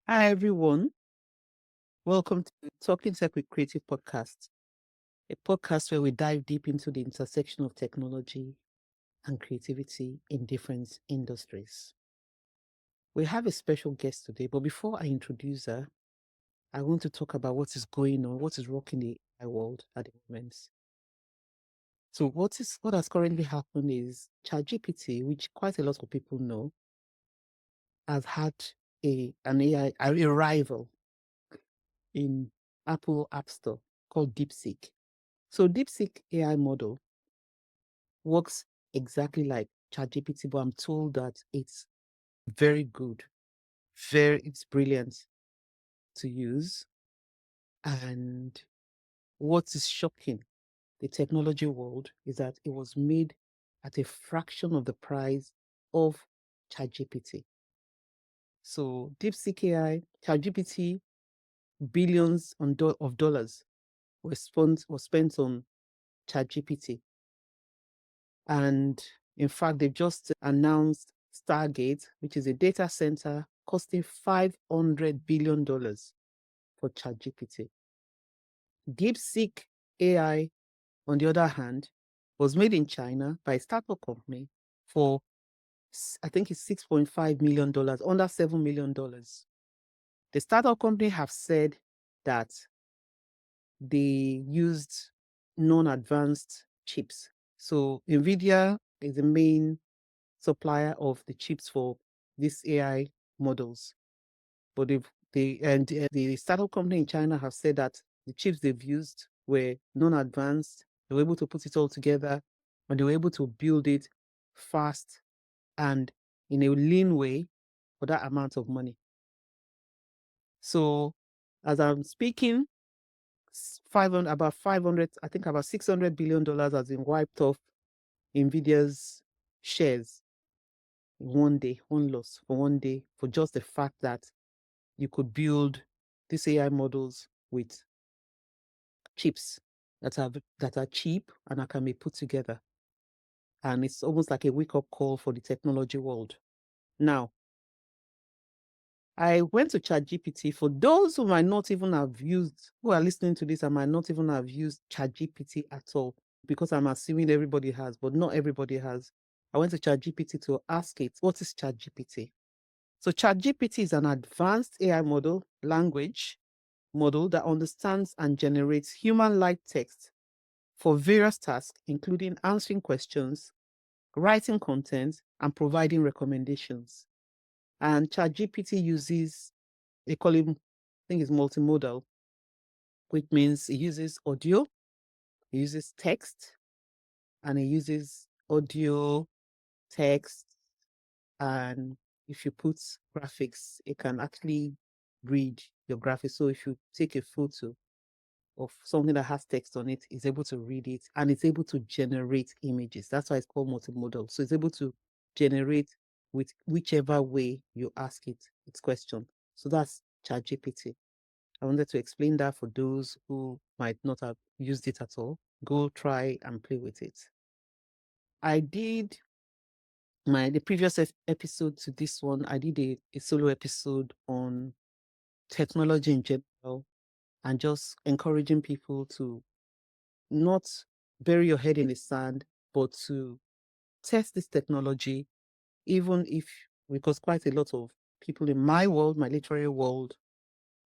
Hi, everyone. Welcome to Talking Tech with Creative Podcast, a podcast where we dive deep into the intersection of technology and creativity in different industries. We have a special guest today, but before I introduce her, I want to talk about what is going on, what is rocking the AI world at the moment. So, what has currently happened is ChatGPT, which quite a lot of people know, has had an AI a rival in Apple App Store called DeepSeek. So DeepSeek AI model works exactly like ChatGPT, but I'm told that it's very good, it's brilliant to use. And what is shocking the technology world is that it was made at a fraction of the price of ChatGPT. So DeepSeek AI, ChatGPT, billions of dollars was spent on ChatGPT. And in fact, they've just announced Stargate, which is a data center costing $500 billion for ChatGPT. DeepSeek AI, on the other hand, was made in China by a startup company for, I think it's $6.5 million, under $7 million. The startup company have said that they used non-advanced chips. So NVIDIA is the main supplier of the chips for these AI models. But the startup company in China have said that the chips they've used were non-advanced. They were able to put it all together, and they were able to build it fast and in a lean way for that amount of money. So, as I'm speaking, 500, about 500, I think about $600 billion has been wiped off NVIDIA's shares in one day, one loss for one day, for just the fact that you could build these AI models with chips that are cheap and that can be put together. And it's almost like a wake-up call for the technology world. Now, I went to ChatGPT. For those who might not even have used, who are listening to this, I might not even have used ChatGPT at all, because I'm assuming everybody has, but not everybody has. I went to ChatGPT to ask it, what is ChatGPT? So ChatGPT is an advanced AI language model that understands and generates human-like text for various tasks, including answering questions, writing content, and providing recommendations. And ChatGPT uses, they call him, I think it's multimodal, which means it uses audio, it uses text, and it uses audio, text, and if you put graphics, it can actually read your graphics. So if you take a photo of something that has text on it, it's able to read it and it's able to generate images. That's why it's called multimodal. So it's able to generate with whichever way you ask it its question. So that's ChatGPT. I wanted to explain that for those who might not have used it at all. Go try and play with it. I did the previous episode to this one, I did a solo episode on technology in general and just encouraging people to not bury your head in the sand, but to test this technology, even if, because quite a lot of people in my world, my literary world,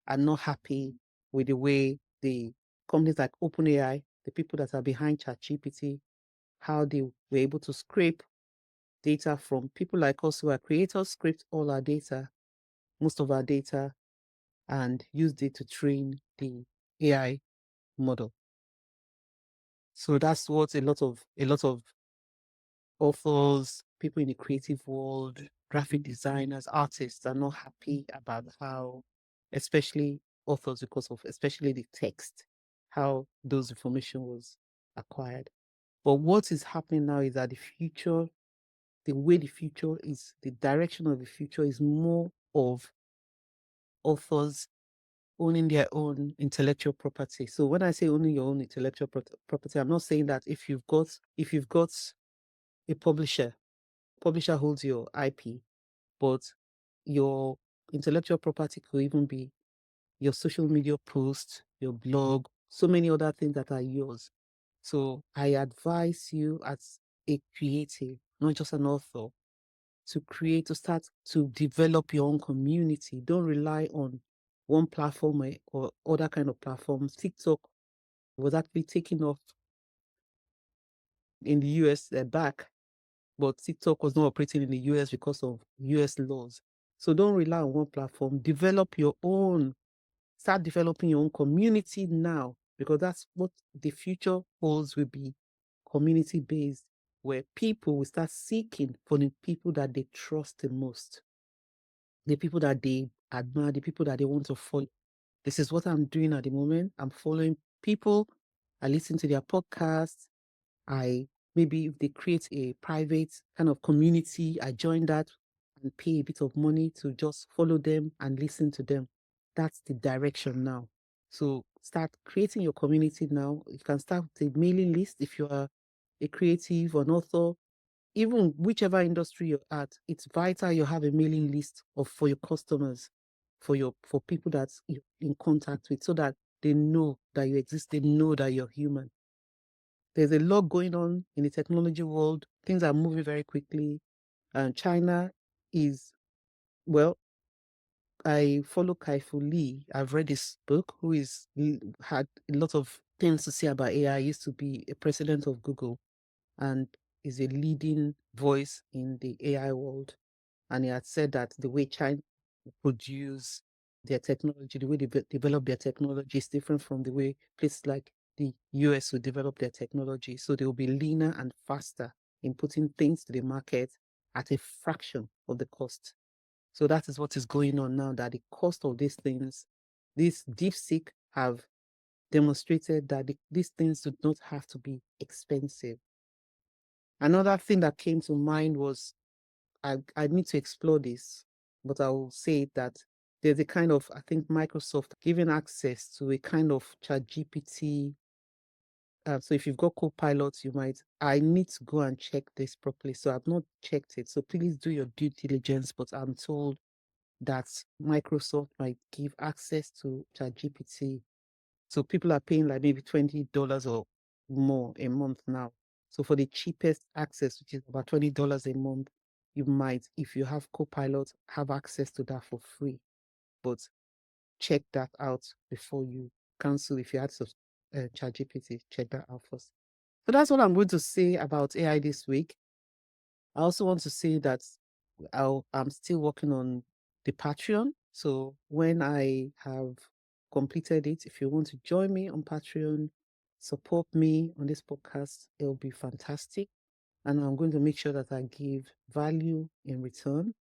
are not happy with the way the companies like OpenAI, the people that are behind ChatGPT, how they were able to scrape data from people like us who are creators, scraped all our data, most of our data, and used it to train the AI model. So that's what a lot of authors, people in the creative world, graphic designers, artists are not happy about how, especially authors, because of especially the text, how those information was acquired. But what is happening now is that the way the future is, the direction of the future is more of authors owning their own intellectual property. So when I say owning your own intellectual property, I'm not saying that if you've got a publisher holds your IP, but your intellectual property could even be your social media posts, your blog, so many other things that are yours. So I advise you as a creative, not just an author, to start to develop your own community. Don't rely on one platform or other kind of platforms. TikTok was actually taken off in the US back, but TikTok was not operating in the US because of US laws. So don't rely on one platform. Develop your own. Start developing your own community now, because that's what the future holds, will be community based, where people will start seeking for the people that they trust the most, the people that they admire, the people that they want to follow. This is what I'm doing at the moment. I'm following people. I listen to their podcasts. I maybe if they create a private kind of community, I join that and pay a bit of money to just follow them and listen to them. That's the direction now. So start creating your community now. You can start with a mailing list if you are a creative or an author, even whichever industry you're at. It's vital you have a mailing list for your customers, for people that you're in contact with, so that they know that you exist, they know that you're human. There's a lot going on in the technology world. Things are moving very quickly. And China is, well, I follow Kai-Fu Lee. I've read his book, had a lot of things to say about AI. He used to be a president of Google and is a leading voice in the AI world. And he had said that the way China produce their technology, the way they develop their technology is different from the way places like the US will develop their technology. So they will be leaner and faster in putting things to the market at a fraction of the cost. So that is what is going on now, that the cost of these things, this DeepSeek have demonstrated that these things do not have to be expensive. Another thing that came to mind was, I need to explore this, but I will say that there's a kind of, I think Microsoft giving access to a kind of chat GPT. So if you've got Copilot, I need to go and check this properly. So I've not checked it. So please do your due diligence, but I'm told that Microsoft might give access to chat GPT. So people are paying like maybe $20 or more a month now. So for the cheapest access, which is about $20 a month, you might, if you have Copilot, have access to that for free. But check that out before you cancel. If you had ChatGPT, check that out first. So that's what I'm going to say about AI this week. I also want to say that I'm still working on the Patreon. So when I have completed it, if you want to join me on Patreon, support me on this podcast, it'll be fantastic. And I'm going to make sure that I give value in return.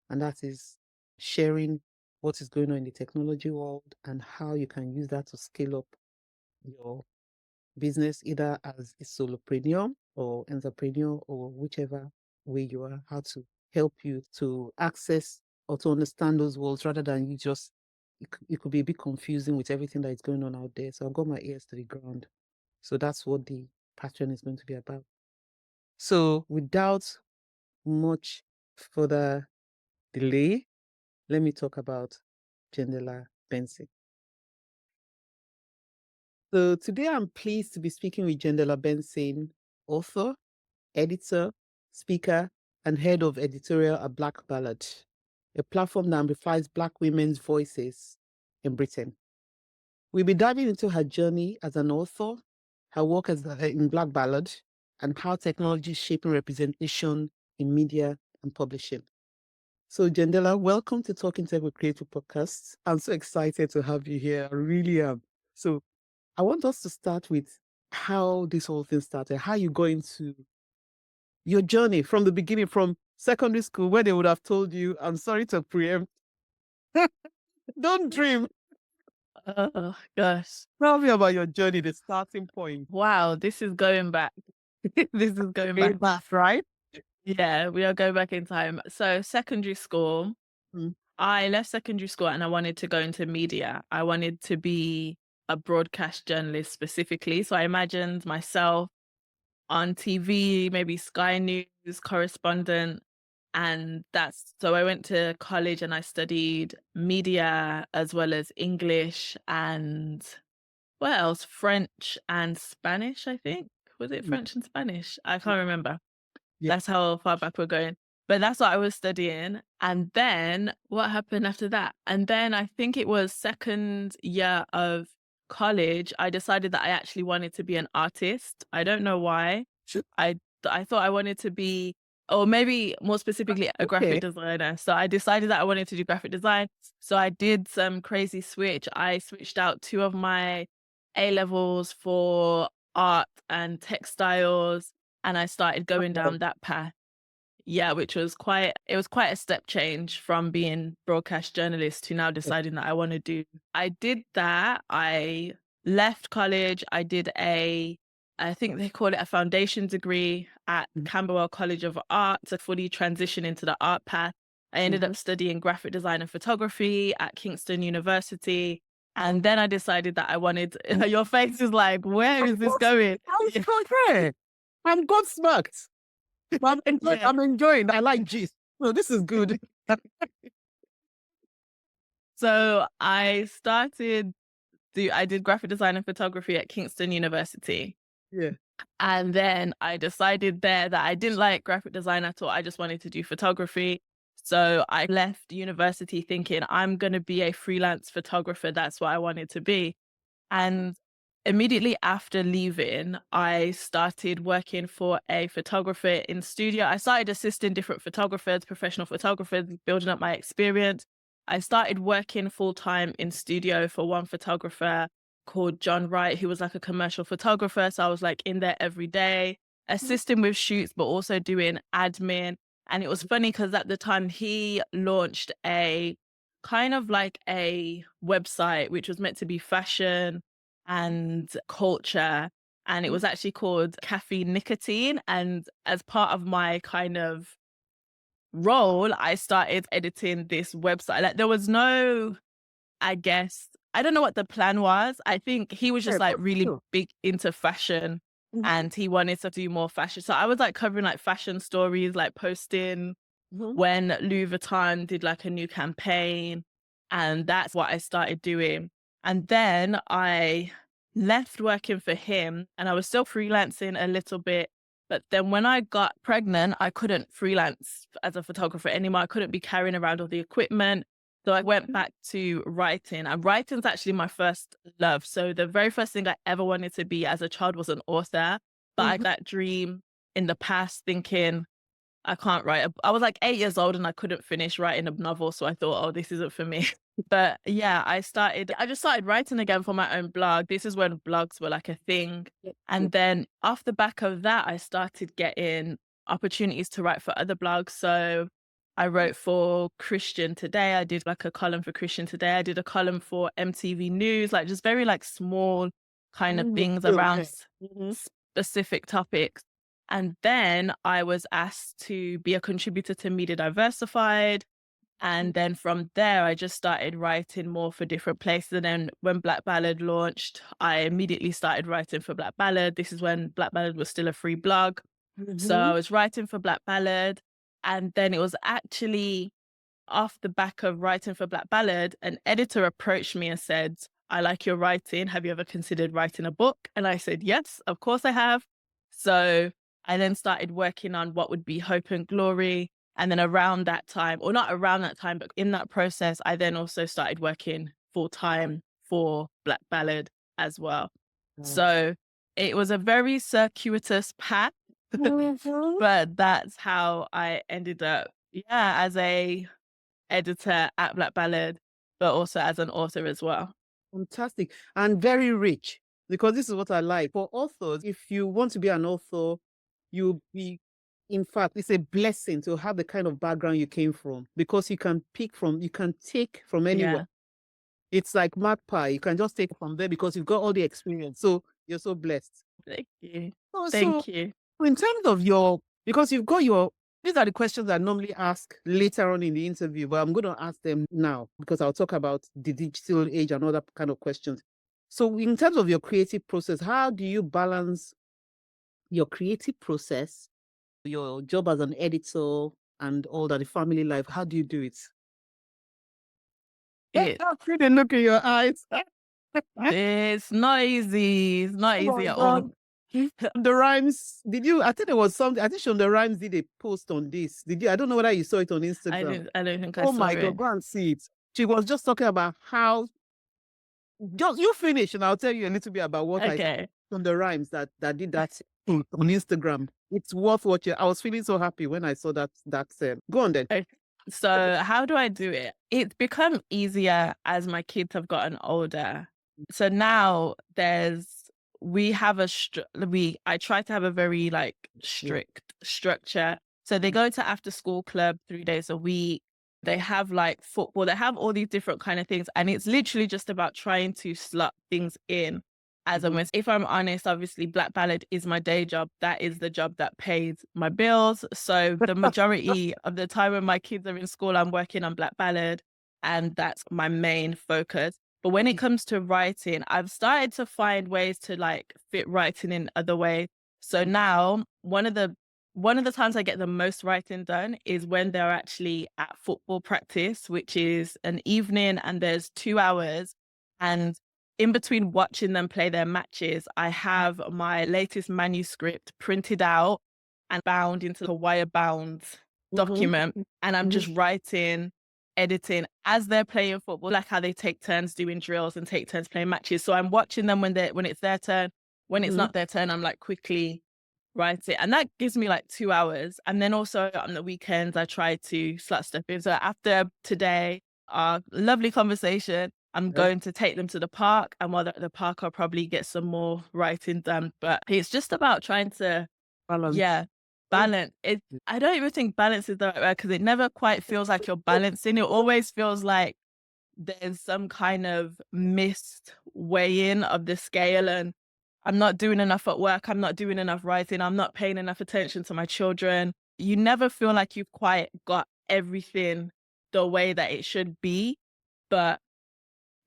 And that is sharing what is going on in the technology world and how you can use that to scale up your business, either as a solopreneur or entrepreneur, or whichever way you are, how to help you to access or to understand those worlds, rather than it could be a bit confusing with everything that is going on out there. So I've got my ears to the ground. So that's what the Patreon is going to be about. So without much further delay, let me talk about Jendella Benson. So today I'm pleased to be speaking with Jendella Benson, author, editor, speaker, and head of editorial at Black Ballad, a platform that amplifies Black women's voices in Britain. We'll be diving into her journey as an author, her work in Black Ballad, and how technology is shaping representation in media and publishing. So, Jendella, welcome to Talking Tech with Creative Podcasts. I'm so excited to have you here. I really am. So, I want us to start with how this whole thing started, how you got into your journey from the beginning, from secondary school, where they would have told you, I'm sorry to preempt, don't dream. Oh, gosh. Tell me about your journey, the starting point. Wow, this is going back. This is going Way back. back, right? Yeah, we are going back in time. So secondary school, Mm. I left secondary school and I wanted to go into media. I wanted to be a broadcast journalist specifically. So I imagined myself on TV, maybe Sky News correspondent, And so I went to college and I studied media as well as English and what else? French and Spanish, I think. Was it Mm. French and Spanish? I can't remember. Yeah. That's how far back we're going. But that's what I was studying. And then what happened after that? And then I think it was second year of college, I decided that I actually wanted to be an artist. I don't know why. Sure. I thought I wanted to be, or maybe more specifically a graphic Okay. designer. So I decided that I wanted to do graphic design. So I did some crazy switch. I switched out two of my A levels for art and textiles, and I started going Wow. down that path. Yeah, which was quite a step change from being broadcast journalist to now deciding that I did that. I left college. I think they call it a foundation degree at Camberwell College of Art to fully transition into the art path. I ended Mm-hmm. up studying graphic design and photography at Kingston University. And then I decided that I wanted, your face is like, where is this going? I'm okay. I'm Godsmacked. Yeah. I'm enjoying. I like gist. No, this is good. So I did graphic design and photography at Kingston University. Yeah. And then I decided there that I didn't like graphic design at all. I just wanted to do photography. So I left university thinking I'm going to be a freelance photographer. That's what I wanted to be. And immediately after leaving, I started working for a photographer in studio. I started assisting different photographers, professional photographers, building up my experience. I started working full time in studio for one photographer called John Wright, who was like a commercial photographer. So I was like in there every day, assisting with shoots, but also doing admin. And it was funny because at the time he launched a kind of like a website which was meant to be fashion and culture. And it was actually called Caffeine Nicotine. And as part of my kind of role, I started editing this website. Like there was no, I guess, I don't know what the plan was. I think he was Yeah, just like but really still. big into fashion Mm-hmm. and he wanted to do more fashion. So I was like covering like fashion stories, like posting Mm-hmm. when Louis Vuitton did like a new campaign. And that's what I started doing. And then I left working for him and I was still freelancing a little bit. But then when I got pregnant, I couldn't freelance as a photographer anymore. I couldn't be carrying around all the equipment. So I went back to writing, and writing's actually my first love. So the very first thing I ever wanted to be as a child was an author. But I had Mm-hmm. that dream in the past thinking, I can't write. I was like 8 years old and I couldn't finish writing a novel, so I thought, "Oh, this isn't for me." But yeah, I just started writing again for my own blog. This is when blogs were like a thing. Yeah. And then off the back of that, I started getting opportunities to write for other blogs. So I wrote for Christian Today. I did like a column for Christian Today. I did a column for MTV News, like just very like small kind of Mm-hmm. things Still, around yeah. Mm-hmm. specific topics. And then I was asked to be a contributor to Media Diversified. And then from there, I just started writing more for different places. And then when Black Ballad launched, I immediately started writing for Black Ballad. This is when Black Ballad was still a free blog. So Mm-hmm. I was writing for Black Ballad. And then it was actually off the back of writing for Black Ballad, an editor approached me and said, I like your writing. Have you ever considered writing a book? And I said, yes, of course I have. So I then started working on what would be Hope and Glory. And then around that time, or not around that time, but in that process, I then also started working full time for Black Ballad as well. Wow. So it was a very circuitous path, Mhm. but that's how I ended up, yeah, as a editor at Black Ballad, but also as an author as well. Fantastic and very rich, because this is what I like. For authors, if you want to be an author, you'll be, in fact, it's a blessing to have the kind of background you came from, because you can take from anywhere. Yeah. It's like magpie. You can just take from there because you've got all the experience. So you're so blessed. Thank you. Oh, so Thank you. in terms of because you've got these are the questions I normally ask later on in the interview, but I'm going to ask them now because I'll talk about the digital age and other kind of questions. So in terms of your creative process, how do you balance your creative process, your job as an editor, and all that, the family life? How do you do it? It I see the look in your eyes. it's not easy. It's not Oh easy my at all. God. The rhymes, did you? I think there was something. I think Shonda Rhimes did a post on this. Did you? I don't know whether you saw it on Instagram. I don't think I Oh saw my it. God, go and see it. She was just talking about how, just you finish and I'll tell you a little bit about what I Okay. on the rhymes that did that on Instagram. It's worth watching. I was feeling so happy when I saw that. Go on then. Okay. So how do I do it? It's become easier as my kids have gotten older. So now we have I try to have a very like Yeah. strict structure. So they go to after school club 3 days a week. They have like football. They have all these different kind of things, and it's literally just about trying to slot things in as a Mhm. miss. If I'm honest, obviously Black Ballad is my day job. That is the job that pays my bills. So the majority of the time when my kids are in school, I'm working on Black Ballad, and that's my main focus. But when it comes to writing, I've started to find ways to like fit writing in other ways. So now one of the times I get the most writing done is when they're actually at football practice, which is an evening and there's 2 hours. And in between watching them play their matches, I have my latest manuscript printed out and bound into a wire bound Mhm. document. And I'm Mhm. just writing, editing as they're playing football, like how they take turns doing drills and take turns playing matches. So I'm watching them when it's their turn. When it's Mhm. not their turn, I'm like quickly write it. And that gives me like 2 hours. And then also on the weekends, I try to slot stuff in. So after today, our lovely conversation, I'm Yeah. going to take them to the park. And while they're at the park, I'll probably get some more writing done. But it's just about trying to, Balance. yeah, balance. I don't even think balance is the right word because it never quite feels like you're balancing. It always feels like there's some kind of missed weighing of the scale, and I'm not doing enough at work. I'm not doing enough writing. I'm not paying enough attention to my children. You never feel like you've quite got everything the way that it should be. But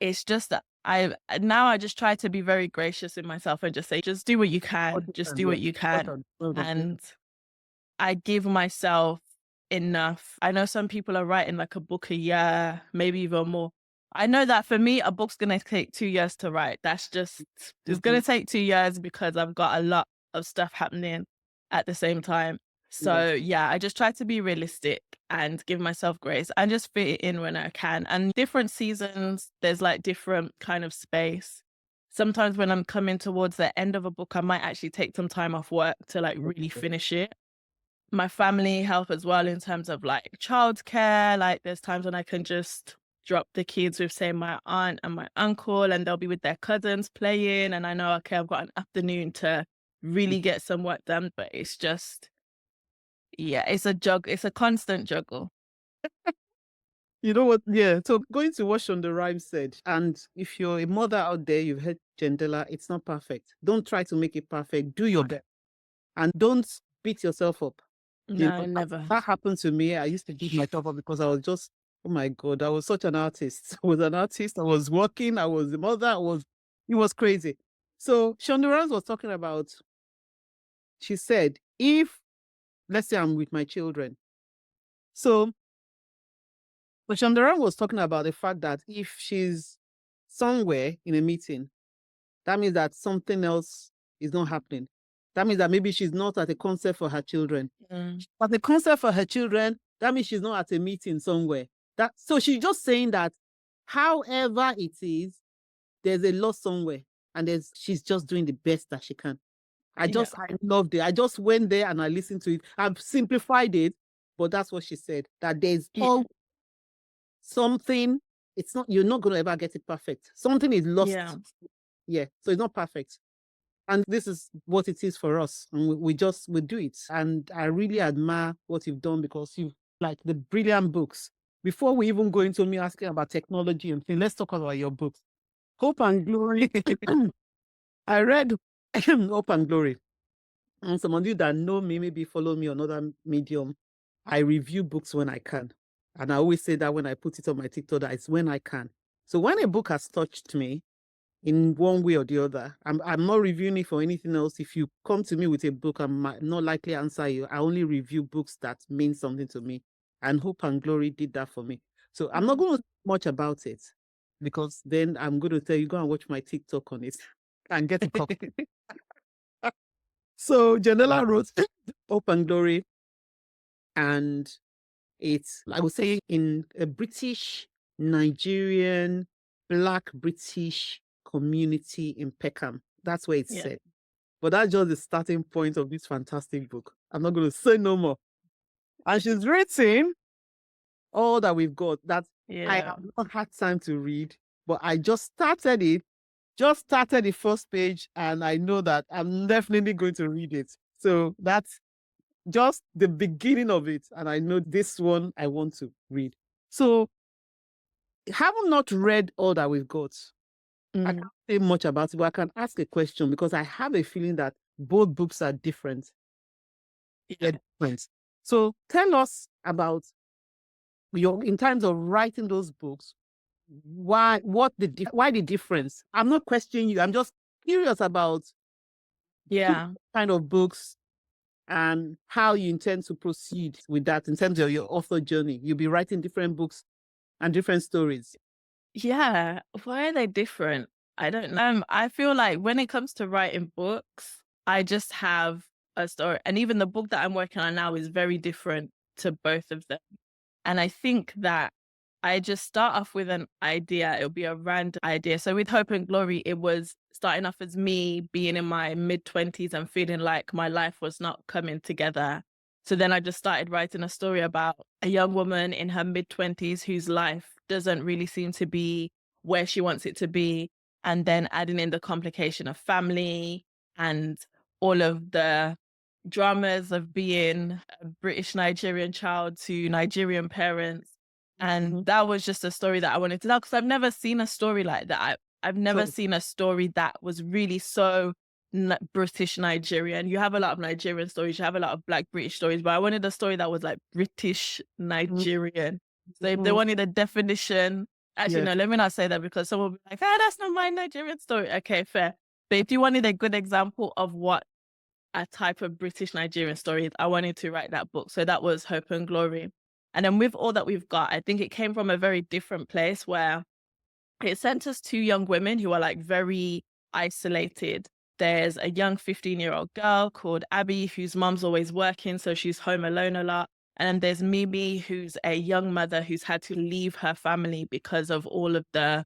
it's just that I just try to be very gracious with myself and just say, just do what you can. Just do Yeah. what you Well can. done. Well done. And I give myself enough. I know some people are writing like a book a year, maybe even more. I know that for me, a book's gonna take 2 years to write. It's Mhm. gonna take 2 years because I've got a lot of stuff happening at the same time. Yeah. So yeah, I just try to be realistic and give myself grace and just fit it in when I can. And different seasons, there's like different kind of space. Sometimes when I'm coming towards the end of a book, I might actually take some time off work to like really finish it. My family help as well in terms of like childcare. Like there's times when I can just drop the kids with say my aunt and my uncle and they'll be with their cousins playing and I know okay I've got an afternoon to really get some work done, but it's just yeah, it's a constant juggle. You know what? Yeah. So going to what Shonda Rhimes said, and if you're a mother out there, you've heard Jendella, it's not perfect. Don't try to make it perfect. Do your best. And don't beat yourself up. You No, know, never. that happened to me. I used to beat myself up because I was just, oh my God, I was such an artist. I was an artist. I was working. I was a mother. It was crazy. So Shonda Rhimes was talking about, she said, if, let's say I'm with my children. So, but Shonda Rhimes was talking about the fact that if she's somewhere in a meeting, that means that something else is not happening. That means that maybe she's not at a concert for her children. Mm, At the concert for her children, that means she's not at a meeting somewhere. So she's just saying that however it is, there's a loss somewhere. And she's just doing the best that she can. I yeah. loved it. I just went there and I listened to it. I've simplified it, but that's what she said. That there's Yeah. all something, you're not gonna ever get it perfect. Something is Yeah. lost. Yeah. So it's not perfect. And this is what it is for us. And we do it. And I really admire what you've done because you've like the brilliant books. Before we even go into me asking about technology and things, let's talk about your books. Hope and Glory. I read Hope and Glory. And some of you that know me, maybe follow me on other medium. I review books when I can. And I always say that when I put it on my TikTok, that it's when I can. So when a book has touched me, in one way or the other. I'm not reviewing it for anything else. If you come to me with a book, I'm not likely answer you. I only review books that mean something to me. And Hope and Glory did that for me. So I'm not going to say much about it because then I'm going to tell you, go and watch my TikTok on it and get a copy. So Janella wrote Hope and Glory, and it's, I would say, in a British, Nigerian, Black British community in Peckham. That's where it's Yeah. set. But that's just the starting point of this fantastic book. I'm not going to say no more. And she's written all that we've got that I Yeah. have not had time to read, but I just started it, just started the first page, and I know that I'm definitely going to read it. So that's just the beginning of it. And I know this one I want to read. So, having not read all that we've got, I Mm. can't say much about it, but I can ask a question because I have a feeling that both books are different. Yeah. They're different. So, tell us about in terms of writing those books, why the difference? I'm not questioning you. I'm just curious about Yeah. kind of books and how you intend to proceed with that in terms of your author journey. You'll be writing different books and different stories. Yeah. Why are they different? I don't know. I feel like when it comes to writing books, I just have a story. And even the book that I'm working on now is very different to both of them. And I think that I just start off with an idea. It'll be a random idea. So with Hope and Glory, it was starting off as me being in my mid-20s and feeling like my life was not coming together. So then I just started writing a story about a young woman in her mid-20s whose life doesn't really seem to be where she wants it to be. And then adding in the complication of family and all of the dramas of being a British-Nigerian child to Nigerian parents. And Mhm. that was just a story that I wanted to tell because I've never seen a story like that. I've never So, seen a story that was really so British Nigerian. You have a lot of Nigerian stories, you have a lot of Black British stories, but I wanted a story that was like British mm, Nigerian. So if they mm, wanted a definition, actually, yes. no, let me not say that because someone will be like, ah, that's not my Nigerian story. Okay, fair. But if you wanted a good example of what a type of British Nigerian story, I wanted to write that book. So that was Hope and Glory. And then with all that we've got, I think it came from a very different place where it centers two young women who are like very isolated. There's a young 15-year-old girl called Abby, whose mom's always working, so she's home alone a lot. And then there's Mimi, who's a young mother who's had to leave her family because of all of the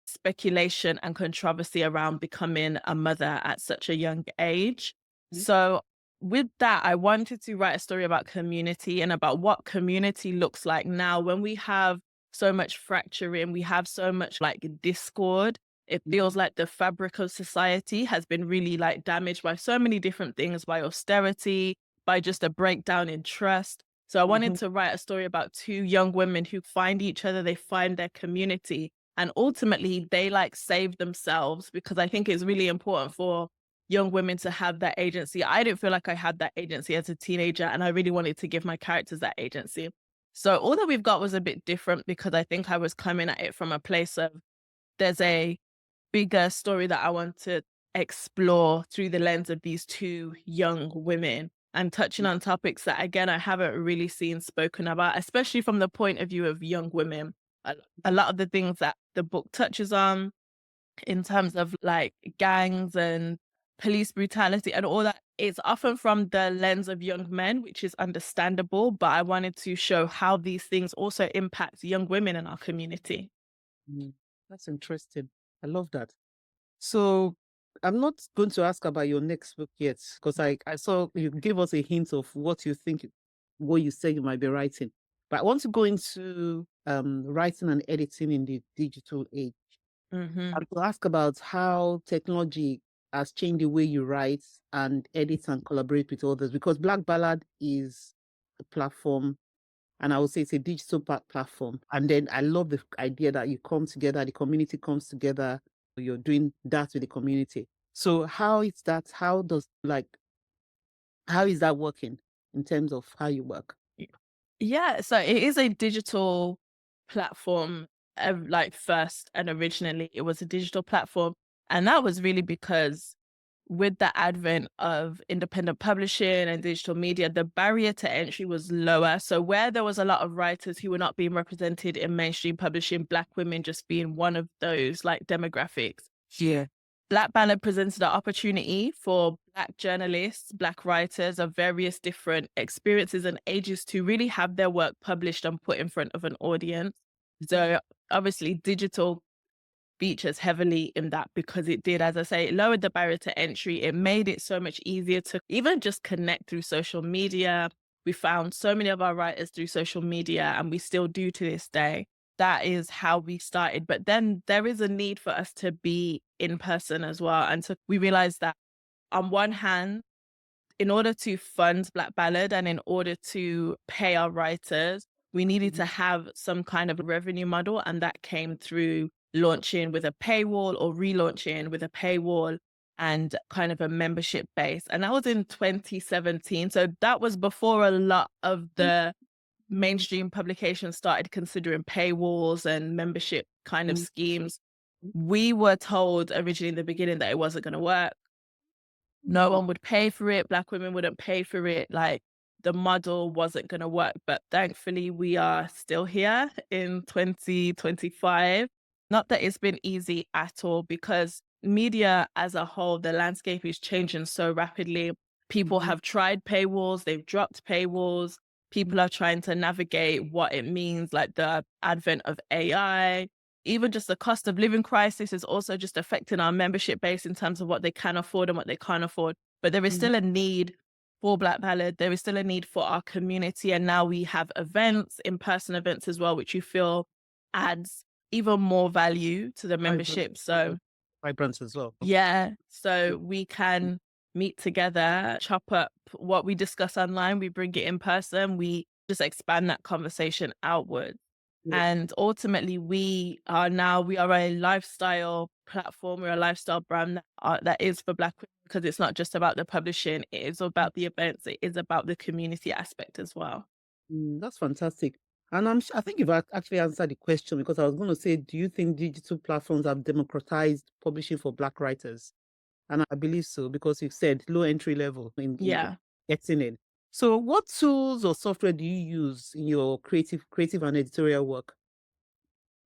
speculation and controversy around becoming a mother at such a young age. Mm, So, with that, I wanted to write a story about community and about what community looks like now when we have so much fracturing, we have so much like discord. It feels like the fabric of society has been really like damaged by so many different things, by austerity, by just a breakdown in trust. So I wanted mhm, to write a story about two young women who find each other, they find their community, and ultimately they like save themselves because I think it's really important for young women to have that agency. I didn't feel like I had that agency as a teenager, and I really wanted to give my characters that agency. So all that we've got was a bit different because I think I was coming at it from a place of there's a bigger story that I want to explore through the lens of these two young women and touching on topics that again I haven't really seen spoken about, especially from the point of view of young women. A lot of the things that the book touches on in terms of like gangs and police brutality and all that, it's often from the lens of young men, which is understandable. But I wanted to show how these things also impact young women in our community. mm. That's interesting. I love that. So, I'm not going to ask about your next book yet because I saw you gave us a hint of what you think, what you say you might be writing. But I want to go into writing and editing in the digital age. Hmm. And to ask about how technology has changed the way you write and edit and collaborate with others. Because Black Ballad is a platform, and I would say it's a digital platform. And then I love the idea that you come together, the community comes together, you're doing that with the community. So how is that? How is that working in terms of how you work? Yeah, so it is a digital platform, like first and originally it was a digital platform. And that was really because with the advent of independent publishing and digital media, the barrier to entry was lower. So where there was a lot of writers who were not being represented in mainstream publishing, Black women just being one of those like demographics. Yeah. Black Ballad presented an opportunity for Black journalists, Black writers of various different experiences and ages to really have their work published and put in front of an audience. So obviously digital features heavily in that because it did, as I say, it lowered the barrier to entry. It made it so much easier to even just connect through social media. We found so many of our writers through social media, and we still do to this day. That is how we started. But then there is a need for us to be in person as well. And so we realized that on one hand, in order to fund Black Ballad and in order to pay our writers, we needed to have some kind of revenue model. And that came through launching with a paywall or relaunching with a paywall and kind of a membership base. And that was in 2017. So that was before a lot of the mainstream publications started considering paywalls and membership kind of schemes. We were told originally in the beginning that it wasn't going to work. No one would pay for it. Black women wouldn't pay for it. Like the model wasn't going to work. But thankfully, we are still here in 2025. Not that it's been easy at all, because media as a whole, the landscape is changing so rapidly. People have tried paywalls, they've dropped paywalls. People are trying to navigate what it means, like the advent of AI. Even just the cost of living crisis is also just affecting our membership base in terms of what they can afford and what they can't afford. But there is still a need for Black Ballad. There is still a need for our community. And now we have events, in-person events as well, which you feel adds even more value to the membership. So Vibrance as well. yeah, so we can meet together, chop up what we discuss online, we bring it in person, we just expand that conversation outward. Yeah. And ultimately, we are a lifestyle platform. We're a lifestyle brand that is for Black women, because it's not just about the publishing. It is about the events. It is about the community aspect as well. That's fantastic. And I think you've actually answered the question, because I was going to say, do you think digital platforms have democratized publishing for Black writers? And I believe so, because you've said low entry level in Yeah. getting in. So what tools or software do you use in your creative and editorial work?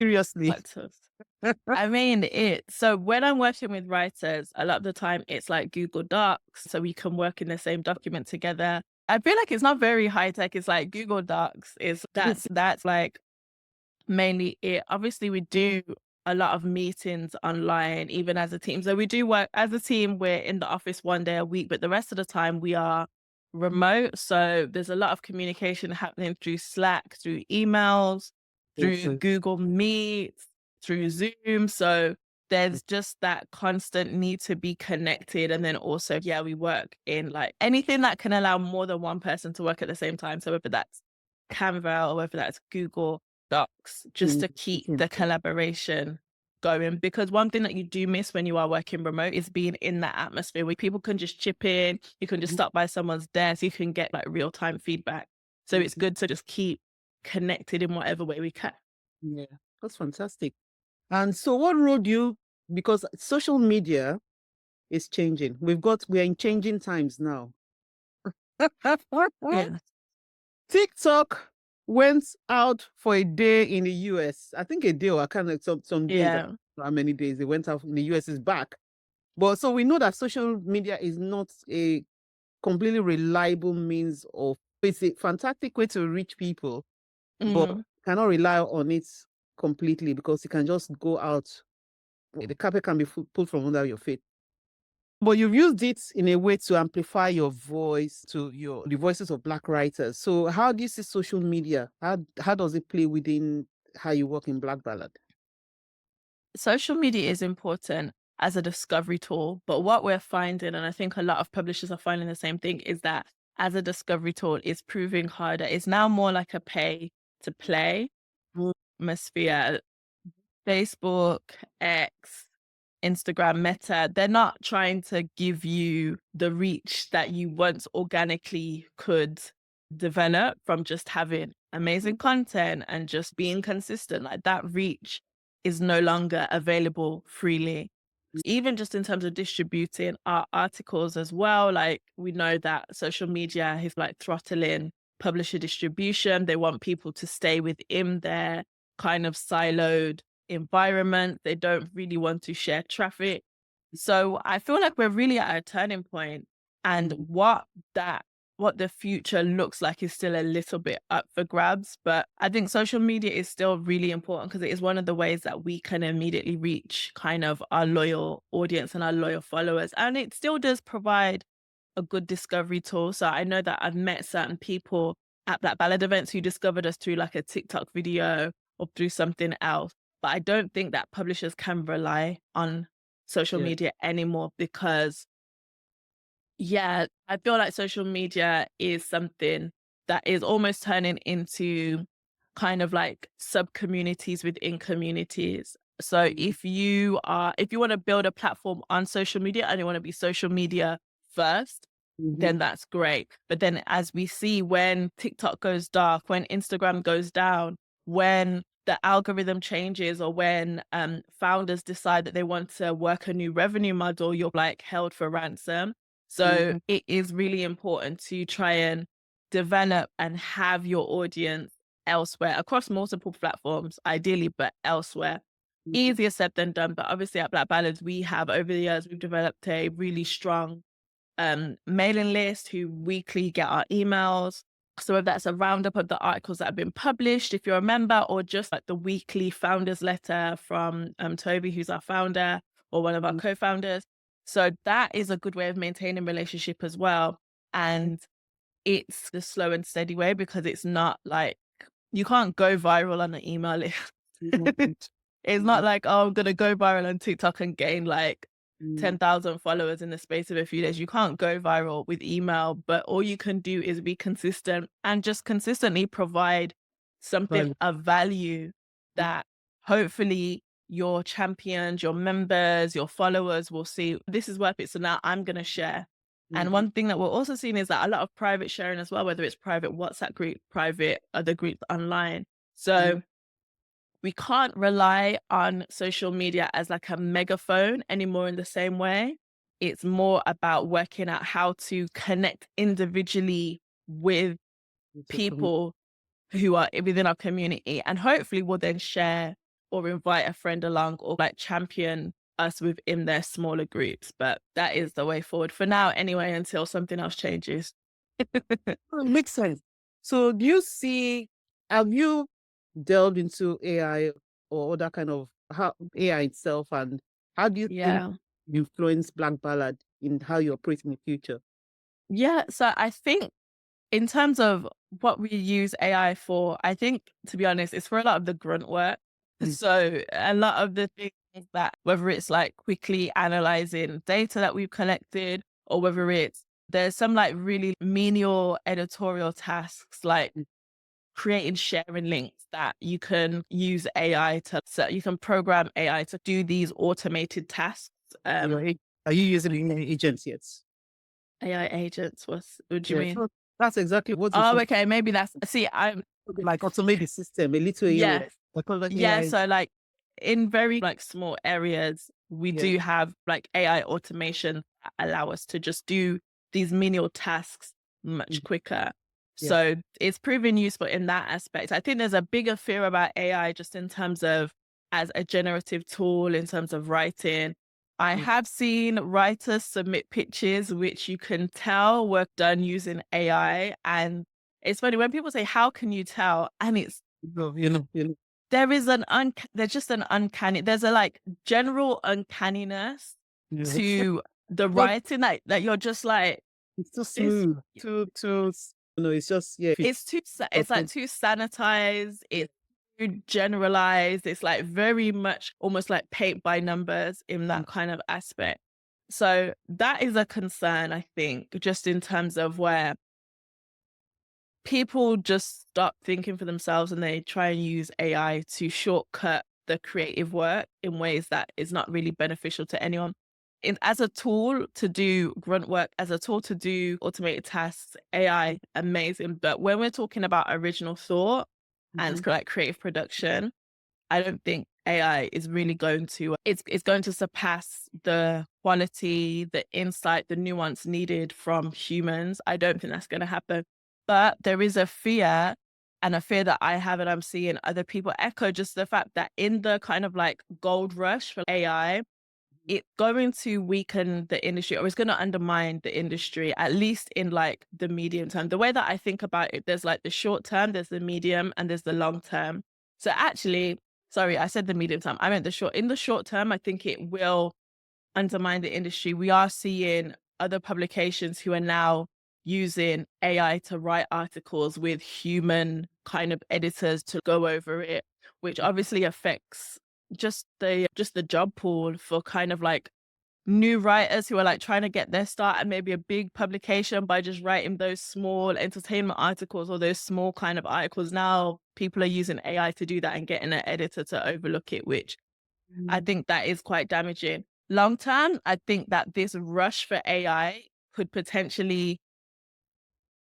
Seriously. What else? I mean, so when I'm working with writers, a lot of the time it's like Google Docs, so we can work in the same document together. I feel like it's not very high tech. It's like Google Docs is that's like mainly it. Obviously, we do a lot of meetings online, even as a team. So we do work as a team. We're in the office one day a week, but the rest of the time we are remote. So there's a lot of communication happening through Slack, through emails, through Also, Google Meets, through Zoom. So there's just that constant need to be connected. And then also, yeah, we work in like anything that can allow more than one person to work at the same time. So whether that's Canva or whether that's Google Docs, just to keep the collaboration going. Because one thing that you do miss when you are working remote is being in that atmosphere where people can just chip in, you can just stop by someone's desk, you can get like real time feedback. So it's good to just keep connected in whatever way we can. Yeah, that's fantastic. And so what role do you, because social media is changing. We're in changing times now. Yeah. TikTok went out for a day in the US. I think a day, or I can't some days. I Yeah. don't know how many days it went out in the US is back. But so we know that social media is not a completely reliable means of, it's a fantastic way to reach people, but Mhm. cannot rely on it completely, because you can just go out. The carpet can be pulled from under your feet. But you've used it in a way to amplify your voice, to the voices of Black writers. So how do you see social media? How does it play within how you work in Black Ballad? Social media is important as a discovery tool, but what we're finding, and I think a lot of publishers are finding the same thing, is that as a discovery tool, it's proving harder. It's now more like a pay to play atmosphere. Facebook, X, Instagram, Meta, they're not trying to give you the reach that you once organically could develop from just having amazing content and just being consistent. Like that reach is no longer available freely. Even just in terms of distributing our articles as well, like we know that social media is like throttling publisher distribution. They want people to stay within their kind of siloed environment. They don't really want to share traffic. So I feel like we're really at a turning point, and that what the future looks like is still a little bit up for grabs. But I think social media is still really important because it is one of the ways that we can immediately reach kind of our loyal audience and our loyal followers. And it still does provide a good discovery tool. So I know that I've met certain people at Black Ballad events who discovered us through like a TikTok video or through something else. But I don't think that publishers can rely on social Yeah. media anymore because yeah, I feel like social media is something that is almost turning into kind of like sub communities within communities. So if you want to build a platform on social media and you want to be social media first, then that's great. But then as we see, when TikTok goes dark, when Instagram goes down, when the algorithm changes, or when founders decide that they want to work a new revenue model, you're like held for ransom. So it is really important to try and develop and have your audience elsewhere across multiple platforms, ideally, but elsewhere. Easier said than done. But obviously at Black Ballads, we have over the years, we've developed a really strong mailing list who weekly get our emails. So whether that's a roundup of the articles that have been published, if you're a member, or just like the weekly founders letter from Toby, who's our founder or one of our co-founders. So that is a good way of maintaining relationship as well. And it's the slow and steady way because it's not like you can't go viral on an email list. It's not like, oh, I'm going to go viral on TikTok and gain like 10,000 followers in the space of a few days. You can't go viral with email, but all you can do is be consistent and just consistently provide something of value that hopefully your champions, your members, your followers will see this is worth it. So now I'm going to share. And one thing that we're also seeing is that a lot of private sharing as well, whether it's private WhatsApp group, private other groups online. So we can't rely on social media as like a megaphone anymore in the same way. It's more about working out how to connect individually with people who are within our community, and hopefully will then share or invite a friend along or like champion us within their smaller groups. But that is the way forward for now anyway, until something else changes. Makes sense. So have you delved into AI or other kind of how AI itself, and how do you think Yeah. influence Black Ballad in how you operate in the future? Yeah. So I think in terms of what we use AI for, I think, to be honest, it's for a lot of the grunt work. So a lot of the things that, whether it's like quickly analyzing data that we've collected, or whether there's some like really menial editorial tasks like creating sharing links that you can use AI so you can program AI to do these automated tasks. Are you using any agents yet? AI agents, what do you mean? So that's exactly what Oh, okay. Maybe I'm, like automate the system a little. yeah. Because like Yeah, AI. so like in very like small areas, we do have like AI automation that allow us to just do these menial tasks much quicker. Yeah. So it's proven useful in that aspect. I think there's a bigger fear about AI just in terms of as a generative tool, in terms of writing. I have seen writers submit pitches which you can tell were done using AI. And it's funny when people say, how can you tell? And it's there's just an uncanny, there's a like general uncanniness to the writing that you're just like, it's too smooth, it's just it's like too sanitized, it's too generalized, it's like very much almost like paint by numbers in that kind of aspect. So that is a concern, I think, just in terms of where people just stop thinking for themselves and they try and use AI to shortcut the creative work in ways that is not really beneficial to anyone. As a tool to do grunt work, as a tool to do automated tasks, AI, amazing. But when we're talking about original thought and like creative production, I don't think AI is really going to it's going to surpass the quality, the insight, the nuance needed from humans. I don't think that's going to happen. But there is a fear, and a fear that I have and I'm seeing other people echo, just the fact that in the kind of like gold rush for AI, it's going to weaken the industry, or it's going to undermine the industry, at least in like the medium term. The way that I think about it, there's like the short term, there's the medium, and there's the long term. So actually, sorry, I said the medium term. I meant the short. In the short term, I think it will undermine the industry. We are seeing other publications who are now using AI to write articles with human kind of editors to go over it, which obviously affects just the job pool for kind of like new writers who are like trying to get their start at maybe a big publication by just writing those small entertainment articles or those small kind of articles. Now people are using AI to do that and getting an editor to overlook it, which I Mm. think that is quite damaging. Long term, I think that this rush for AI could potentially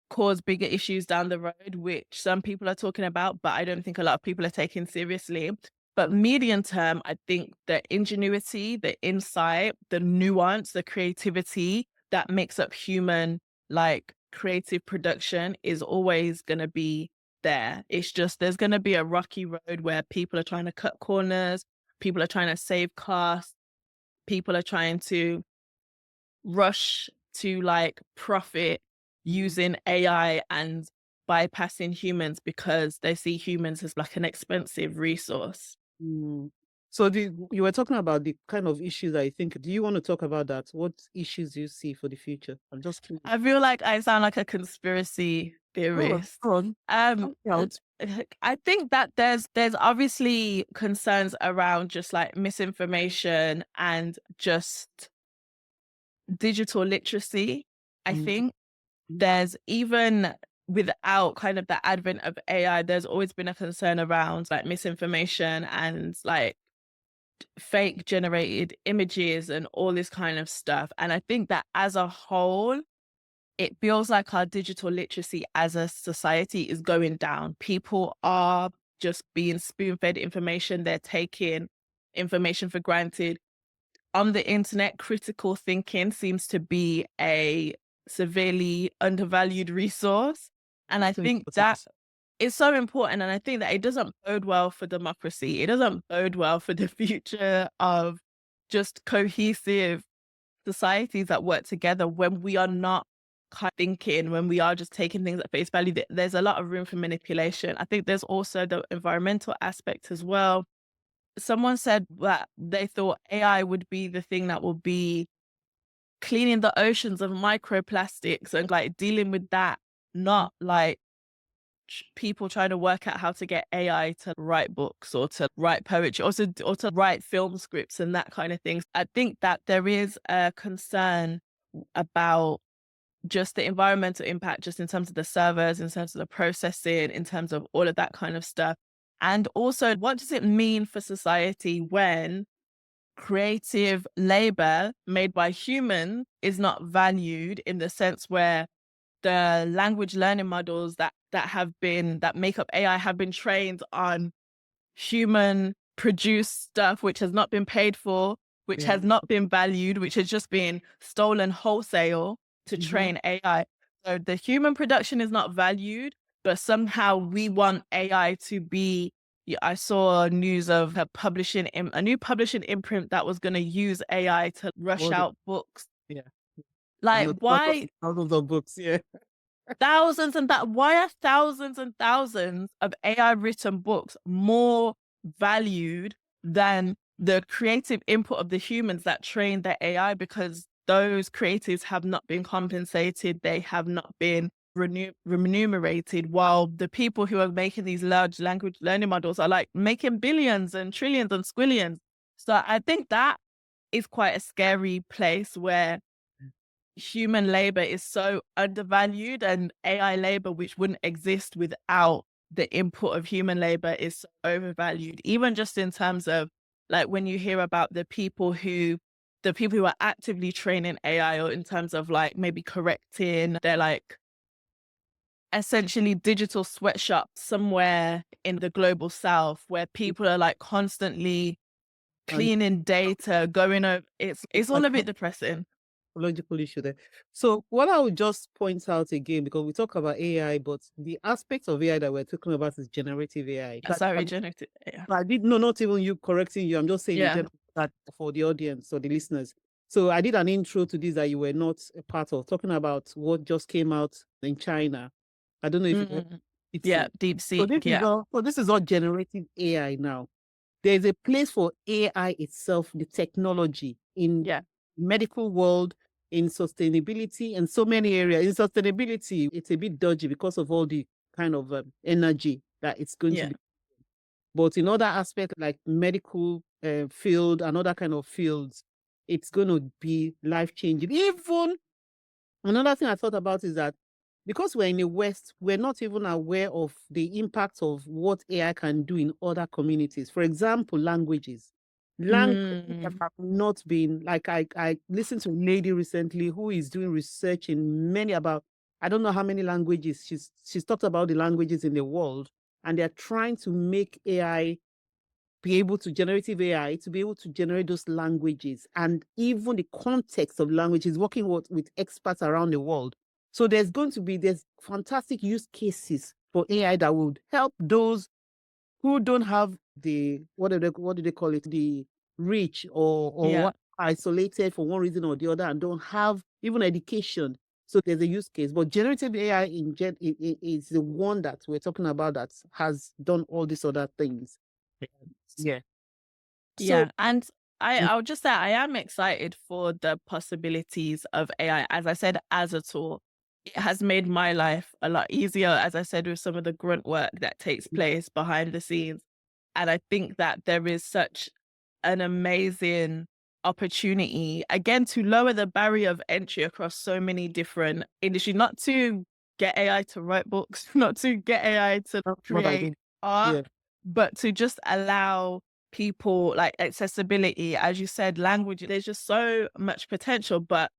cause bigger issues down the road, which some people are talking about, but I don't think a lot of people are taking seriously. But medium term, I think the ingenuity, the insight, the nuance, the creativity that makes up human like creative production is always going to be there. It's just there's going to be a rocky road where people are trying to cut corners, people are trying to save costs, people are trying to rush to like profit using AI and bypassing humans because they see humans as like an expensive resource. Mm. So you were talking about the kind of issues I think. Do you want to talk about that? What issues do you see for the future? I'm just curious. I feel like I sound like a conspiracy theorist. Go on. Um, Help me out. I think that there's obviously concerns around just like misinformation and just digital literacy. I Mm. think there's even without kind of the advent of AI, there's always been a concern around like misinformation and like fake generated images and all this kind of stuff. And I think that as a whole, it feels like our digital literacy as a society is going down. People are just being spoon fed information, they're taking information for granted. On the internet, critical thinking seems to be a severely undervalued resource. And I That's think that important. is so important. And I think that it doesn't bode well for democracy. It doesn't bode well for the future of just cohesive societies that work together when we are not thinking, when we are just taking things at face value. There's a lot of room for manipulation. I think there's also the environmental aspect as well. Someone said that they thought AI would be the thing that will be cleaning the oceans of microplastics and like dealing with that, not like people trying to work out how to get AI to write books or to write poetry or to write film scripts and that kind of thing. I think that there is a concern about just the environmental impact, just in terms of the servers, in terms of the processing, in terms of all of that kind of stuff. And also, what does it mean for society when creative labor made by humans is not valued in the sense where the language learning models that make up AI have been trained on human produced stuff which has not been paid for, which Yeah. has not been valued, which has just been stolen wholesale to Mm-hmm. train AI. So the human production is not valued, but somehow we want AI to be. Yeah, I saw news of a new publishing imprint that was going to use AI to rush What? out books. Yeah. I Like, know why thousands of books. Yeah. thousands and that? Why are thousands and thousands of AI written books more valued than the creative input of the humans that train the AI? Because those creatives have not been compensated, they have not been remunerated, while the people who are making these large language learning models are like making billions and trillions and squillions. So I think that is quite a scary place where human labor is so undervalued, and AI labor, which wouldn't exist without the input of human labor, is so overvalued. Even just in terms of like when you hear about the people who are actively training AI, or in terms of like maybe correcting their like essentially digital sweatshop somewhere in the global south where people are like constantly And cleaning data, going over it's all a bit depressing. logical issue there. So what I would just point out again, because we talk about AI, but the aspect of AI that we're talking about is generative AI. Sorry, generative. Yeah. I did no, not even you correcting you. I'm just saying in Yeah. general that for the audience or the listeners. So I did an intro to this that you were not a part of, talking about what just came out in China. I don't know if you heard Mm. it. Yeah. Deep So seek. this is Yeah. all. So this is all generative AI now. There's a place for AI itself, the technology in Yeah. medical world, in sustainability, and so many areas. In sustainability, it's a bit dodgy because of all the kind of energy that it's going to Yeah. be. But in other aspects like medical field and other kind of fields, it's going to be life changing. Even another thing I thought about is that because we're in the West, we're not even aware of the impact of what AI can do in other communities. For example, languages. Languages that Mm. have not been, like I listened to a lady recently who is doing research in many about, I don't know how many languages. She's talked about the languages in the world, and they're trying to make AI be able to generative AI to be able to generate those languages and even the context of languages, working with experts around the world. So there's fantastic use cases for AI that would help those who don't have the what do they call it, the reach or Yeah. what isolated for one reason or the other and don't have even education. So there's a use case, but generative AI is the one that we're talking about that has done all these other things. Yeah. So Yeah, and I'll just say I am excited for the possibilities of AI. As I said, as a tool, it has made my life a lot easier, as I said, with some of the grunt work that takes place behind the scenes. And I think that there is such an amazing opportunity, again, to lower the barrier of entry across so many different industries, not to get AI to write books, not to get AI to that's what I create mean. art, Yeah. but to just allow people like accessibility, as you said, language. There's just so much potential, but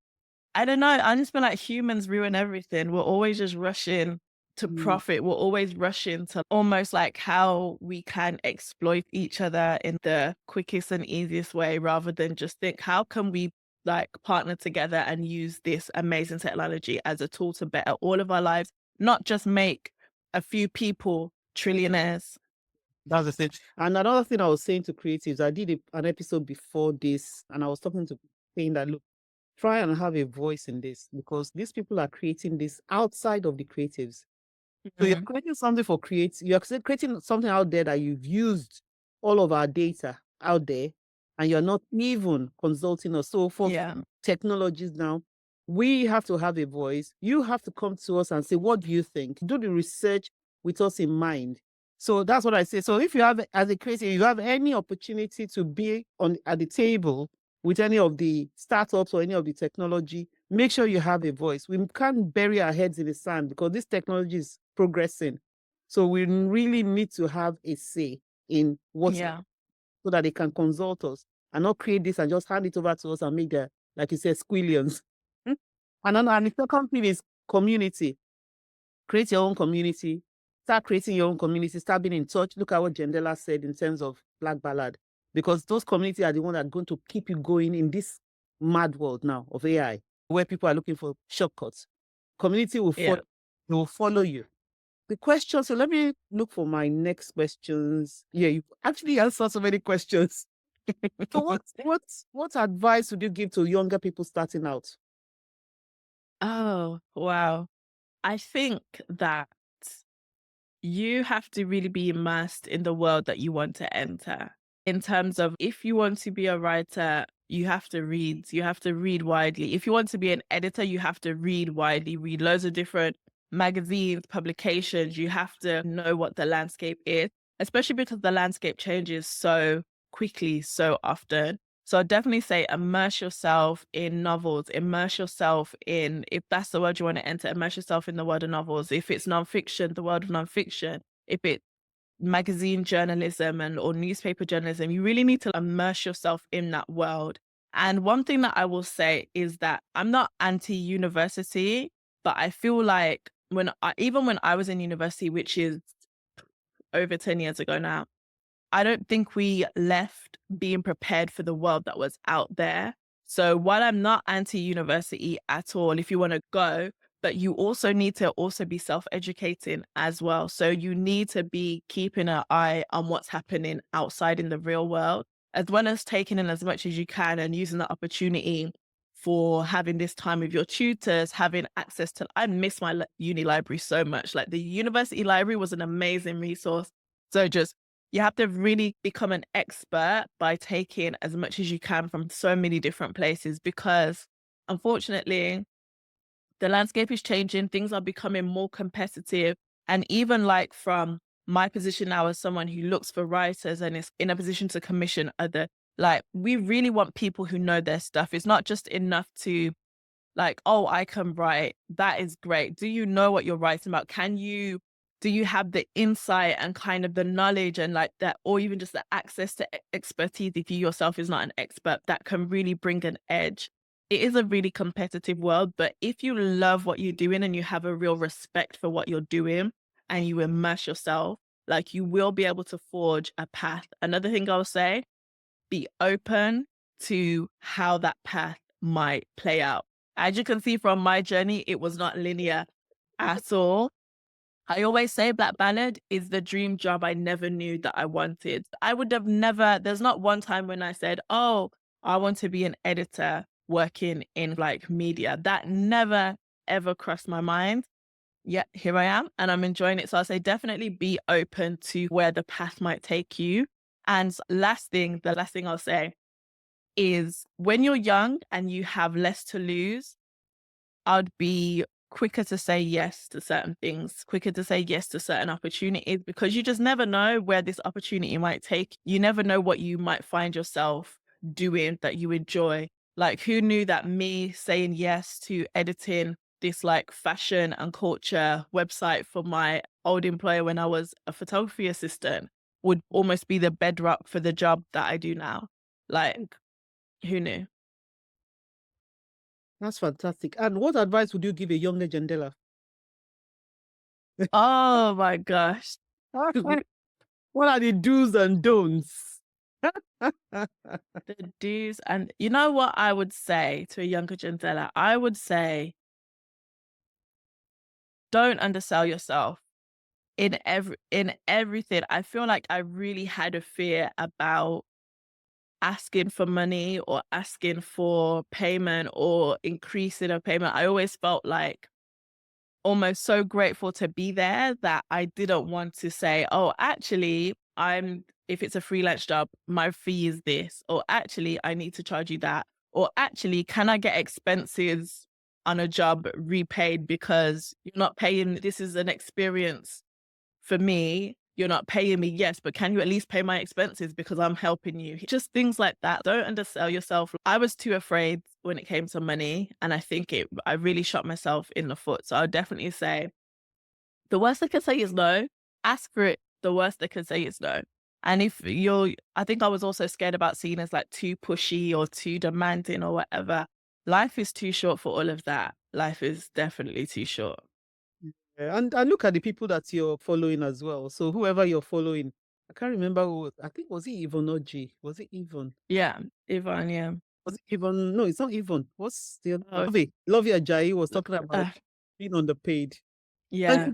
I don't know. I just feel like humans ruin everything. We're always just rushing to Mm, profit. We're always rushing to almost like how we can exploit each other in the quickest and easiest way rather than just think, how can we like partner together and use this amazing technology as a tool to better all of our lives, not just make a few people trillionaires. that's the thing. And another thing I was saying to creatives, I did an episode before this, and I was talking to saying that look, try and have a voice in this because these people are creating this outside of the creatives. So you're Mhm. creating something for you're creating something out there that you've used all of our data out there, and you're not even consulting us. So for Yeah. technologies now, we have to have a voice. You have to come to us and say, what do you think? Do the research with us in mind. So that's what I say. So if you have, as a creator, you have any opportunity to be on at the table with any of the startups or any of the technology, make sure you have a voice. We can't bury our heads in the sand because this technology is progressing. So we really need to have a say in what Yeah. so that they can consult us and not create this and just hand it over to us and make the, like you said, squillions. And the second thing is community. Create your own community. Start creating your own community. Start being in touch. Look at what Jendella said in terms of Black Ballad, because those communities are the ones that are going to keep you going in this mad world now of AI, where people are looking for shortcuts. Community will Yeah. follow. They will follow you. The question. So let me look for my next questions. Yeah, you actually answered so many questions. So what advice would you give to younger people starting out? Oh, wow. I think that you have to really be immersed in the world that you want to enter. In terms of if you want to be a writer, you have to read. You have to read widely. If you want to be an editor, you have to read widely, read loads of different magazines, publications. You have to know what the landscape is, especially because the landscape changes so quickly, so often. So I'd definitely say immerse yourself in novels, immerse yourself in, if that's the word you want to enter, immerse yourself in the world of novels. If it's nonfiction, the world of nonfiction. If it's magazine journalism and or newspaper journalism, you really need to immerse yourself in that world. And one thing that I will say is that I'm not anti-university, but I feel like even when I was in university, which is over 10 years ago now, I don't think we left being prepared for the world that was out there. So while I'm not anti-university at all, if you want to go, but you also need to also be self-educating as well. So you need to be keeping an eye on what's happening outside in the real world, as well as taking in as much as you can and using the opportunity for having this time with your tutors, having access to, I miss my uni library so much. Like the university library was an amazing resource. So just you have to really become an expert by taking as much as you can from so many different places because unfortunately, the landscape is changing, things are becoming more competitive. And even like from my position now as someone who looks for writers and is in a position to commission other, like we really want people who know their stuff. It's not just enough to like, oh, I can write. That is great. Do you know what you're writing about? Do you have the insight and kind of the knowledge and like that, or even just the access to expertise if you yourself is not an expert that can really bring an edge? It is a really competitive world, but if you love what you're doing and you have a real respect for what you're doing and you immerse yourself, like you will be able to forge a path. Another thing I'll say, be open to how that path might play out. As you can see from my journey, it was not linear at all. I always say Black Ballad is the dream job I never knew that I wanted. I would have never, there's not one time when I said, oh, I want to be an editor working in like media. That never, ever crossed my mind. Yet here I am and I'm enjoying it. So I say definitely be open to where the path might take you. And the last thing I'll say is when you're young and you have less to lose, I'd be quicker to say yes to certain things, quicker to say yes to certain opportunities, because you just never know where this opportunity might take. You never know what you might find yourself doing that you enjoy. Like, who knew that me saying yes to editing this like fashion and culture website for my old employer when I was a photography assistant would almost be the bedrock for the job that I do now. Like, who knew? That's fantastic. And what advice would you give a younger Jendella? Oh my gosh. What are the do's and don'ts? The do's and you know what I would say to a younger Jendella? I would say, don't undersell yourself in everything. I feel like I really had a fear about asking for money or asking for payment or increasing a payment. I always felt like almost so grateful to be there that I didn't want to say, "Oh, actually, if it's a freelance job, my fee is this," or "Actually, I need to charge you that," or "Actually, can I get expenses on a job repaid because you're not paying this is an experience for me. You're not paying me, yes, but can you at least pay my expenses because I'm helping you?" Just things like that. Don't undersell yourself. I was too afraid when it came to money, and I really shot myself in the foot. So I would definitely say the worst they can say is no. Ask for it. The worst they can say is no. And I think I was also scared about seen as like too pushy or too demanding or whatever. Life is too short for all of that. Life is definitely too short. Yeah, and look at the people that you're following as well. So whoever you're following, I can't remember who. I think was it Yvonne Oji? Was it Yvonne? Yeah, Ivan, yeah. Was it Yvonne? No, it's not Yvonne. What's the other? Oh, Lovey Ajayi was talking about uh, being underpaid, and yeah.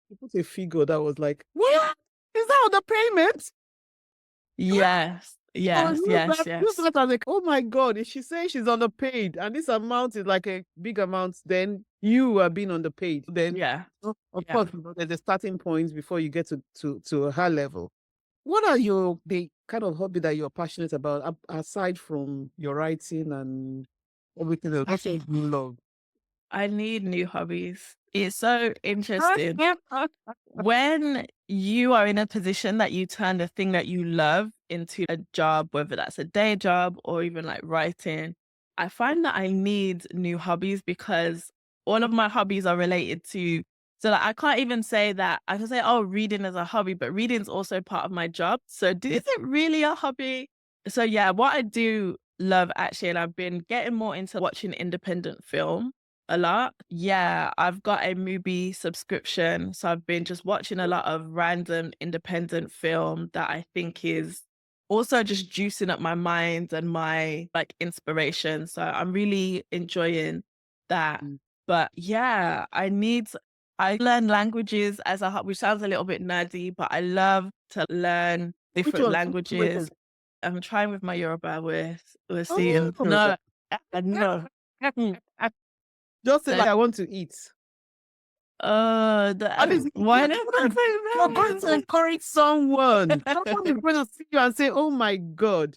he put a figure that was like, "What is that underpayment?" Yes, Oh, yes, yes, use yes. that as like, oh my God, if she says she's underpaid and this amount is like a big amount, then you are being underpaid. Then, Yeah, of yeah. course, there's a starting point before you get to a high level. What are the kind of hobby that you're passionate about aside from your writing and everything else? What do you love? I need new hobbies. It's so interesting. When you are in a position that you turn the thing that you love into a job, whether that's a day job or even like writing, I find that I need new hobbies because all of my hobbies are related to. So like, I can't even say that I can say, oh, reading is a hobby, but reading is also part of my job. So is it really a hobby? So yeah, what I do love actually, and I've been getting more into watching independent film. a lot. Yeah, I've got a movie subscription, so I've been just watching a lot of random independent film that I think is also just juicing up my mind and my like inspiration. So I'm really enjoying that. Mm. But yeah, I learn languages as a which sounds a little bit nerdy, but I love to learn Which different one? Which languages. languages? I'm trying with my Yoruba. We're seeing. Oh, No, no. just say So, like I want to eat. And it's, why you're going to not? encourage someone. Someone is going to see you and say, "Oh my god."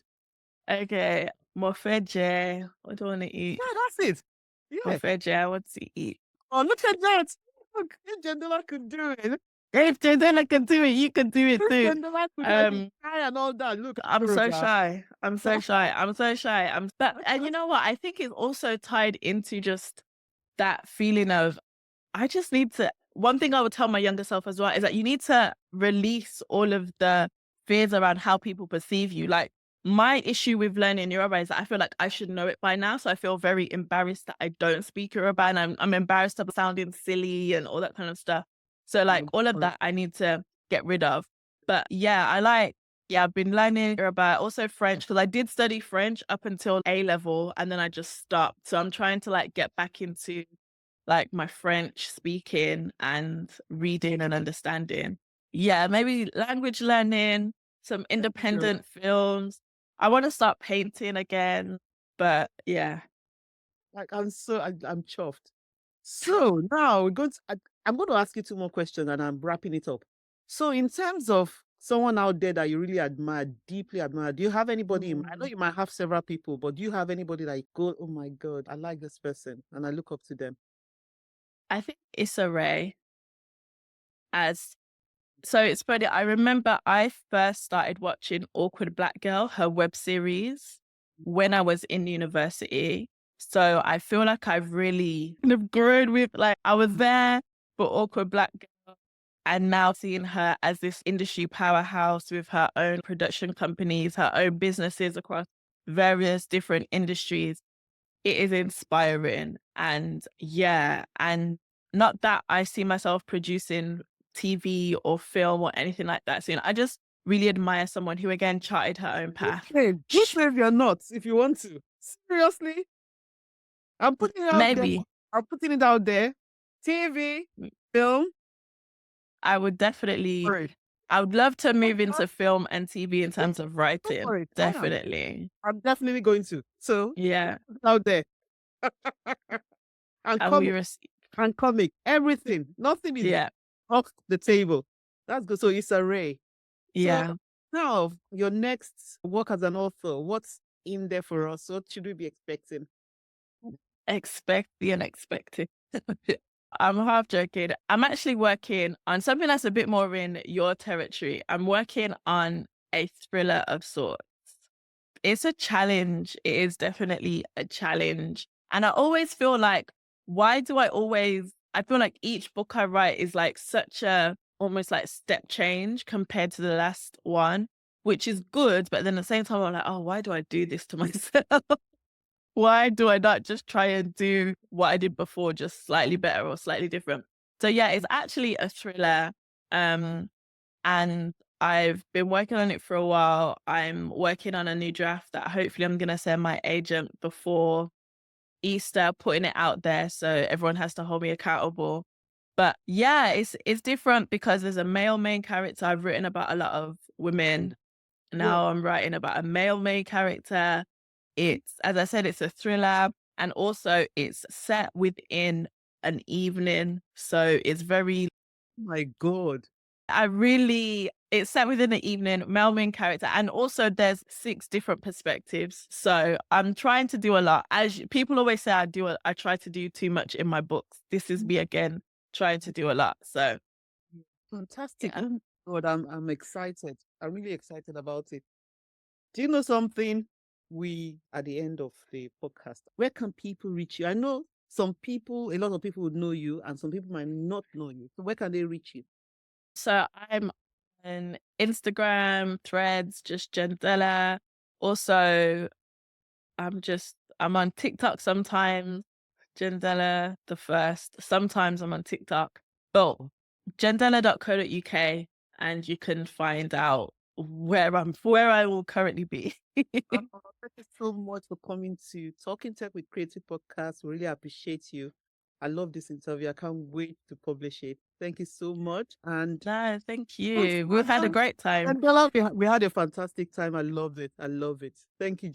Okay, mo fẹ́ jẹ. What do I want to eat? Yeah, that's it. Mo Yeah. fẹ́ jẹ. I want to eat. Oh, look at that. Look, if Jendella could do it. If Jendella can do it, you can do it too. Jendella could do it. Shy and all that. Look, I'm so Yoruba. shy. I'm so shy. I'm so shy. And you know what? I think it's also tied into just that feeling of I just need to one thing I would tell my younger self as well is that you need to release all of the fears around how people perceive you. Like my issue with learning Yoruba is that I feel like I should know it by now. So I feel very embarrassed that I don't speak Yoruba and I'm embarrassed of sounding silly and all that kind of stuff. So like all of that I need to get rid of. But yeah, I've been learning Yoruba, also French, because I did study French up until A level and then I just stopped. So I'm trying to like get back into like my French speaking and reading and understanding. Yeah, maybe language learning, some Sure. independent films. I want to start painting again, but yeah. Like I'm chuffed. So now I'm going to ask you two more questions and I'm wrapping it up. So in terms of someone out there that you really admire, deeply admire, do you have anybody I know you might have several people, but do you have anybody that you go, oh my God, I like this person and I look up to them? I think Issa Rae as so it's funny. I remember I first started watching Awkward Black Girl, her web series, when I was in university. So I feel like I've really kind of grown with like I was there for Awkward Black Girl and now seeing her as this industry powerhouse with her own production companies, her own businesses across various different industries. It is inspiring. And yeah, and not that I see myself producing TV or film or anything like that soon. I just really admire someone who again charted her own path. Hey, just say if you're not, if you want to. Seriously? I'm putting it out there. Maybe I'm putting it out there. TV, film. I would definitely Sorry. I would love to Don't move into film and TV in terms of writing. worry. Definitely. I'm definitely going to. So Yeah. put it out there. And And we comic receive. and comic. Everything. Nothing is Yeah. off the table. That's good. So it's a Ray. So Yeah. now your next work as an author, what's in there for us? What should we be expecting? Expect the unexpected. I'm half joking. I'm actually working on something that's a bit more in your territory. I'm working on a thriller of sorts. It's a challenge. It is definitely a challenge. And I always feel like, why do I feel like each book I write is like such a almost like step change compared to the last one, which is good. But then at the same time, I'm like, oh, why do I do this to myself? Why do I not just try and do what I did before, just slightly better or slightly different? So yeah, it's actually a thriller. Um, and I've been working on it for a while. I'm working on a new draft that hopefully I'm gonna send my agent before Easter, putting it out there so everyone has to hold me accountable. But yeah, it's different because there's a male main character. I've written about a lot of women. Yeah. Now I'm writing about a male main character. It's, as I said, it's a thriller and also it's set within an evening. So it's very, My God. it's set within the evening, male main character. And also there's 6 different perspectives. So I'm trying to do a lot. People always say I try to do too much in my books. This is me again, trying to do a lot. So Fantastic. yeah. God, I'm excited. I'm really excited about it. Do you know something? We at the end of the podcast, where can people reach you? I know a lot of people would know you, and some people might not know you. So where can they reach you? So I'm on Instagram, Threads, just Jendella. Also, I'm on TikTok sometimes. Jendella the first. Sometimes I'm on TikTok. Oh, jendella.co.uk, and you can find out where I will currently be. Oh, thank you so much for coming to Talking Tech with Creative Podcast. We really appreciate you. I love this interview. I can't wait to publish it. Thank you so much. And No, thank you. We've had a great time. Angela, we had a fantastic time. I loved it. I love it. Thank you.